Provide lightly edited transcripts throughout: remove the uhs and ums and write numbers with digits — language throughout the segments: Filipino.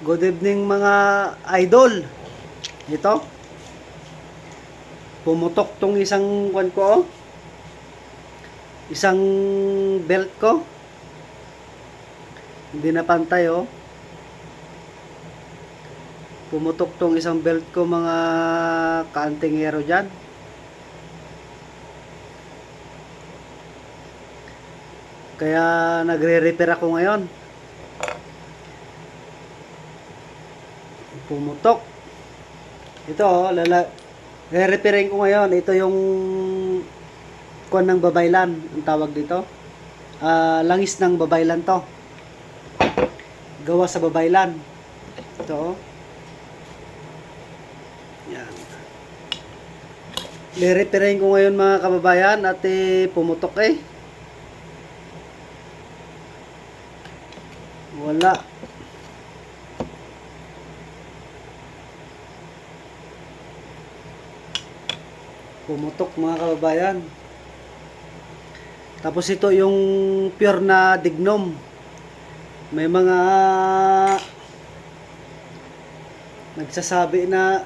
Good evening mga idol. Ito, pumutok tong isang kwan ko, oh. Isang belt ko. Hindi na pantay, oh. Pumutok tong isang belt ko mga kaantingero dyan. Kaya nagre-repair ako ngayon. Pumutok. Ito, oh, re-repairing ko ngayon. Ito yung kuwan ng babaylan, ang tawag dito. Langis ng babaylan to. Gawa sa babaylan. Ito, oh. Yan. Re-repairing ko ngayon mga kababayan at pumutok eh. Wala. Pumutok mga kababayan. Tapos ito yung pure na dignum. May mga nagsasabi na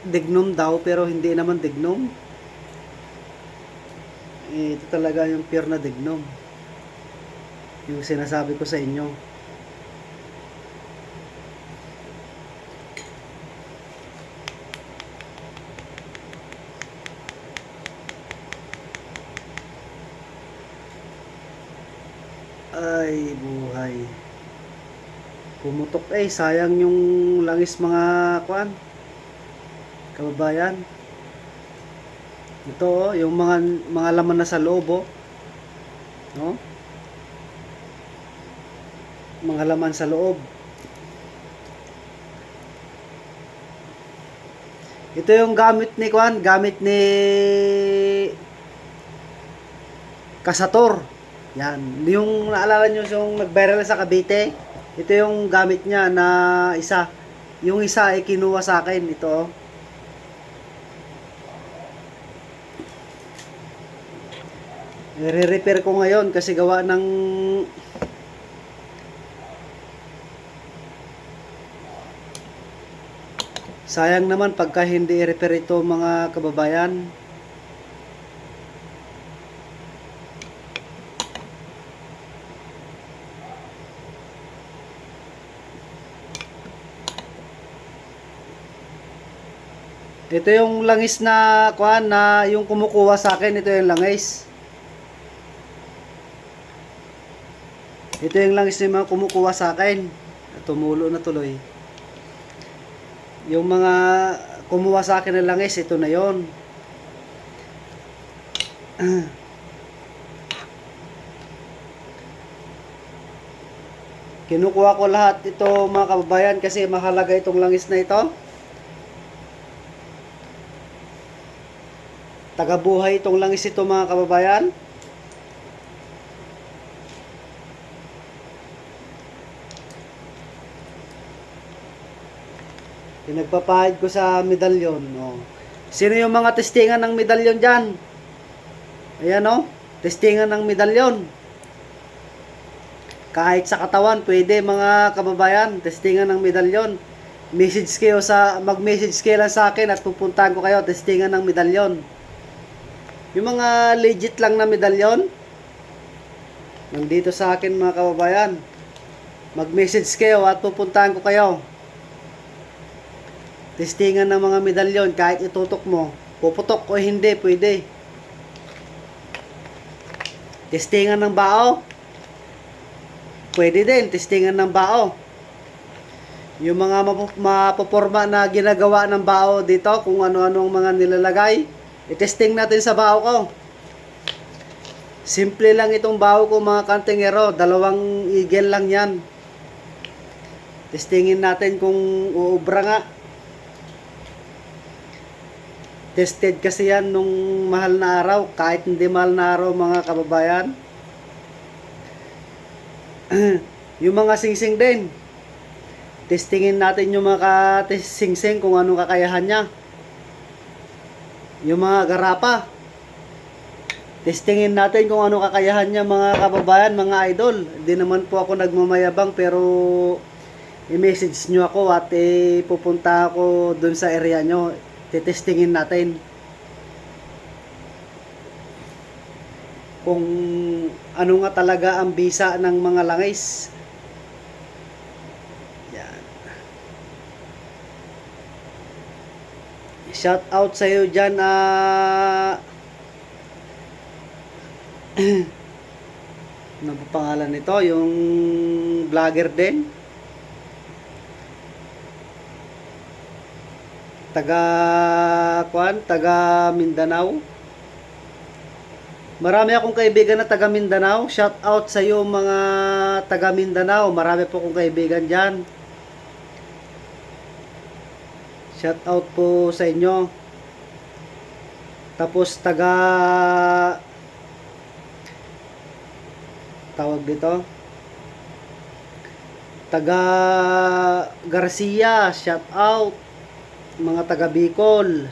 dignum daw pero hindi naman dignum. Ito talaga yung pure na dignum. Yung sinasabi ko sa inyo. Ay, buhay. Pumutok eh. Sayang yung langis mga kwan. Kababayan. Ito oh, yung mga laman na sa loob oh. No? Mga laman sa loob. Ito yung gamit ni kwan, gamit ni Kasator. Yan, yung naalala nyo yung nag-viral sa Cavite, ito yung gamit niya na isa. Yung isa ay kinuha sa akin, ito oh. I-repair ko ngayon kasi gawa ng sayang naman pagka hindi i-repair ito mga kababayan. Ito yung langis na kuan na yung kumukuha sa akin, ito yung langis. Ito yung langis na mga kumukuha sa akin. Tumulo na tuloy. Yung mga kumuha sa akin ng langis, ito na yon. Kinukuha ko lahat ito mga kababayan kasi mahalaga itong langis na ito. Tagabuhay itong langis ito mga kababayan. Pinagpapahid ko sa medalyon. Oh. Sino yung mga testingan ng medalyon dyan? Ayan o. Oh, testingan ng medalyon. Kahit sa katawan, pwede mga kababayan. Testingan ng medalyon. Message kayo mag-message kayo lang sa akin at pupuntahan ko kayo. Testingan ng medalyon. Yung mga legit lang na medalyon, nandito sa akin mga kababayan. Mag-message kayo at pupuntahan ko kayo. Testingan ng mga medalyon, kahit itutok mo, puputok o hindi, pwede. Testingan ng bao, pwede din, testingan ng bao. Yung mga mapoporma na ginagawa ng bao dito, kung ano-ano ang mga nilalagay, i-testing natin sa bao ko. Simple lang itong bao ko mga kantingero. 2 eagle lang yan. Testingin natin kung uubra nga. Tested kasi yan nung mahal na araw. Kahit hindi mahal na araw mga kababayan. Yung mga singsing din. Testingin natin yung mga singsing kung anong kakayahan niya. Yung mga garapa, testingin natin kung ano kakayahan niya mga kababayan, mga idol. Hindi naman po ako nagmamayabang pero i-message nyo ako at pupunta ako dun sa area nyo. Titestingin natin kung ano nga talaga ang bisa ng mga langis. Yan. Shout out sa iyo dyan, ano ba pangalan nito? Yung vlogger din. Taga Mindanao. Marami akong kaibigan na taga Mindanao. Shout out sa iyo mga taga Mindanao. Marami po akong kaibigan diyan. Shout out po sa inyo. Tapos tawag dito, taga Garcia, shout out. Mga taga Bicol,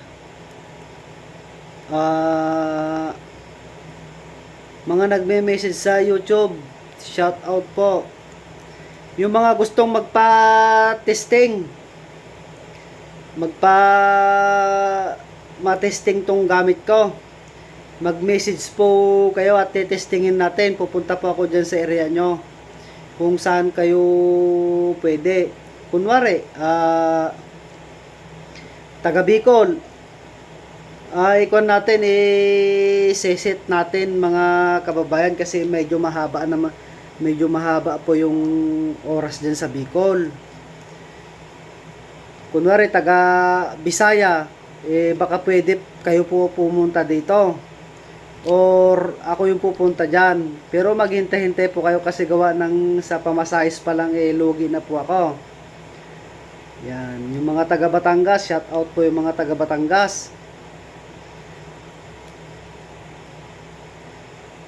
mga nagme-message sa YouTube, shout out po. Yung mga gustong matesting tong gamit ko, mag-message po kayo at tetestingin natin. Pupunta po ako dyan sa area nyo kung saan kayo pwede. Kunwari, taga Bicol, ikon natin, i-set natin mga kababayan, kasi medyo mahaba po yung oras dyan sa Bicol. Kunwari taga Bisaya, baka pwede kayo po pumunta dito or ako yung pupunta dyan, pero maghintay-hintay po kayo kasi gawa ng sa pamasahis pa lang lugi na po ako. Yan, yung mga taga Batangas, shout out po yung mga taga Batangas.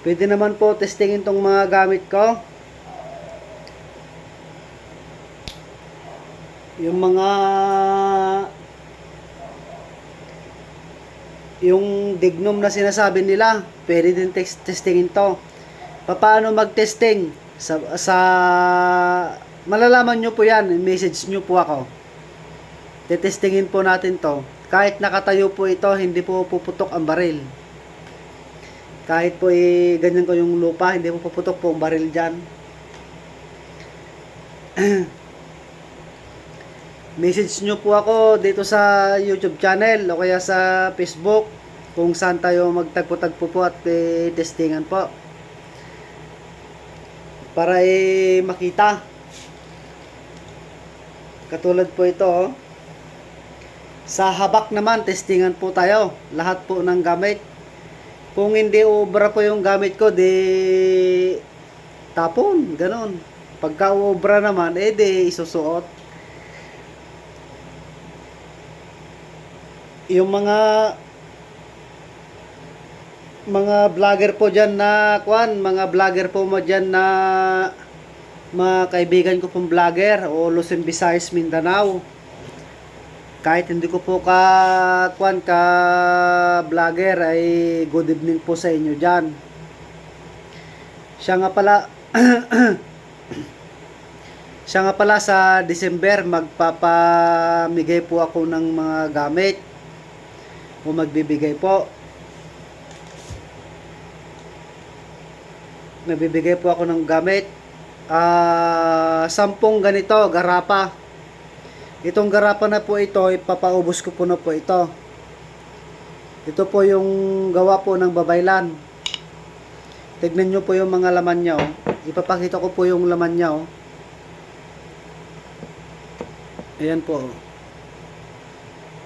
Pwede naman po testingin tong mga gamit ko. Yung dignum na sinasabi nila, pwede din testingin to. Paano mag-testing? Malalaman nyo po yan, message nyo po ako. Tetestingin po natin to. Kahit nakatayo po ito, hindi po puputok ang baril. Kahit po ganyan ko yung lupa, hindi po puputok po ang baril dyan. Message nyo po ako dito sa YouTube channel o kaya sa Facebook kung saan tayo magtagpo-tagpo po at testingan po. Para makita. Katulad po ito, oh. Sa habak naman, testingan po tayo. Lahat po ng gamit. Kung hindi obra po yung gamit ko, di tapon. Ganon. Pagka obra naman, di isusuot. Yung mga vlogger po dyan na mga vlogger po mo dyan na mga kaibigan ko pong vlogger o Luzon, Visayas, Mindanao. Kahit hindi ko po ka vlogger, ay good evening po sa inyo dyan. Siya nga pala sa December magpapamigay po ako ng mga gamit o magbibigay po. Nagbibigay po ako ng gamit. 10 ganito, garapa. Itong garapa na po ito, ipapaubos ko po na po ito. Ito po yung gawa po ng babaylan. Tignan nyo po yung mga laman niya, oh. Ipapakita ko po yung laman niya, oh. Ayan po, oh.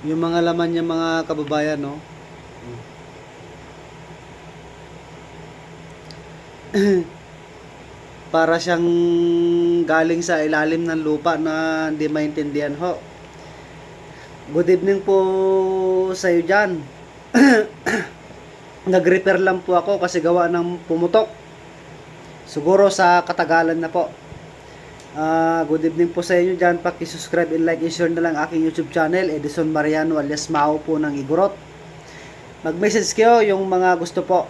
Yung mga laman niya, mga kababayan, oh. Para siyang galing sa ilalim ng lupa na hindi maintindihan ho. Good evening po sa iyo dyan. Nag-repair lang po ako kasi gawa ng pumutok. Siguro sa katagalan na po. Good evening po sa inyo dyan. Paki-subscribe and like and share na lang aking YouTube channel, Edison Mariano alias Mao po ng Igorot. Mag-message kayo yung mga gusto po.